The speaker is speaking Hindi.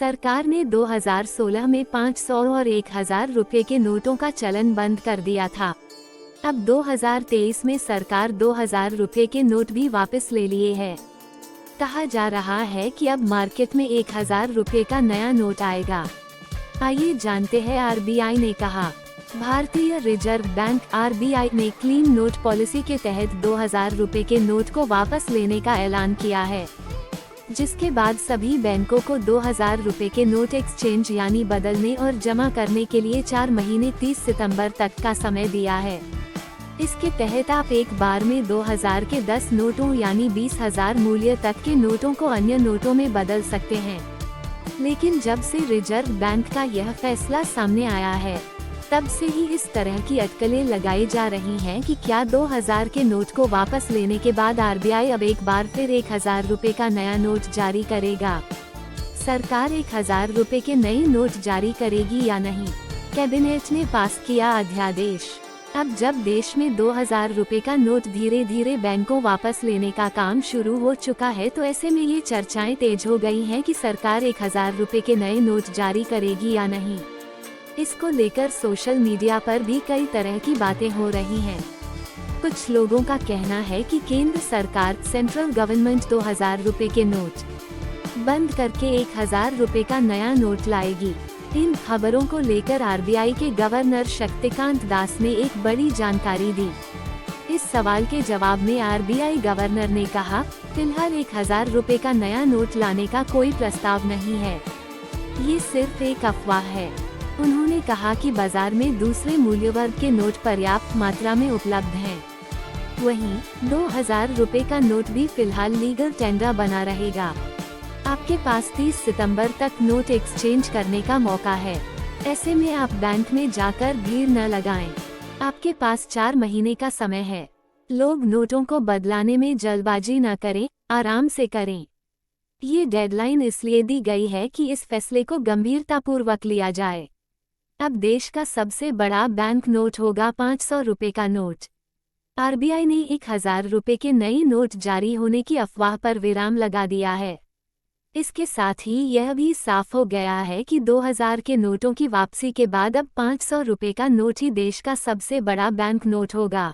सरकार ने 2016 में 500 और 1000 रुपये के नोटों का चलन बंद कर दिया था। अब 2023 में सरकार 2000 रुपये के नोट भी वापस ले लिए हैं। कहा जा रहा है कि अब मार्केट में 1000 रुपये का नया नोट आएगा। आइए जानते हैं। आरबीआई ने कहा, भारतीय रिजर्व बैंक आरबीआई ने क्लीन नोट पॉलिसी के तहत 2000 रुपये के नोट को वापस लेने का ऐलान किया है, जिसके बाद सभी बैंकों को 2000 रुपये के नोट एक्सचेंज यानी बदलने और जमा करने के लिए 4 महीने 30 सितंबर तक का समय दिया है। इसके तहत आप एक बार में 2000 के 10 नोटों यानी 20,000 मूल्य तक के नोटों को अन्य नोटों में बदल सकते हैं। लेकिन जब से रिजर्व बैंक का यह फैसला सामने आया है, तब से ही इस तरह की अटकलें लगाई जा रही हैं कि क्या 2000 के नोट को वापस लेने के बाद आरबीआई अब एक बार फिर 1000 रुपये का नया नोट जारी करेगा। सरकार 1000 रुपये के नए नोट जारी करेगी या नहीं, कैबिनेट ने पास किया अध्यादेश। अब जब देश में 2000 रुपये का नोट धीरे धीरे बैंकों वापस लेने का काम शुरू हो चुका है, तो ऐसे में ये चर्चाएं तेज हो गई हैं कि सरकार 1000 रुपये के नए नोट जारी करेगी या नहीं। इसको लेकर सोशल मीडिया पर भी कई तरह की बातें हो रही हैं। कुछ लोगों का कहना है कि केंद्र सरकार सेंट्रल गवर्नमेंट 2000 रुपये के नोट बंद करके 1000 रुपये का नया नोट लाएगी। इन खबरों को लेकर आरबीआई के गवर्नर शक्तिकांत दास ने एक बड़ी जानकारी दी। इस सवाल के जवाब में आरबीआई गवर्नर ने कहा, फिलहाल 1000 रुपये का नया नोट लाने का कोई प्रस्ताव नहीं है, ये सिर्फ एक अफवाह है। उन्होंने कहा कि बाजार में दूसरे मूल्य वर्ग के नोट पर्याप्त मात्रा में उपलब्ध हैं। वहीं 2000 रुपये का नोट भी फिलहाल लीगल टेंडर बना रहेगा। आपके पास 30 सितंबर तक नोट एक्सचेंज करने का मौका है। ऐसे में आप बैंक में जाकर भीड़ न लगाएं। आपके पास 4 महीने का समय है। लोग नोटों को बदलाने में जल्दबाजी न करें, आराम से करें। ये डेडलाइन इसलिए दी गई है कि इस फैसले को गंभीरतापूर्वक लिया जाए। अब देश का सबसे बड़ा बैंक नोट होगा 500 रुपये का नोट। आरबीआई ने 1000 रुपये के नए नोट जारी होने की अफवाह पर विराम लगा दिया है। इसके साथ ही यह भी साफ हो गया है कि 2000 के नोटों की वापसी के बाद अब 500 रुपये का नोट ही देश का सबसे बड़ा बैंक नोट होगा।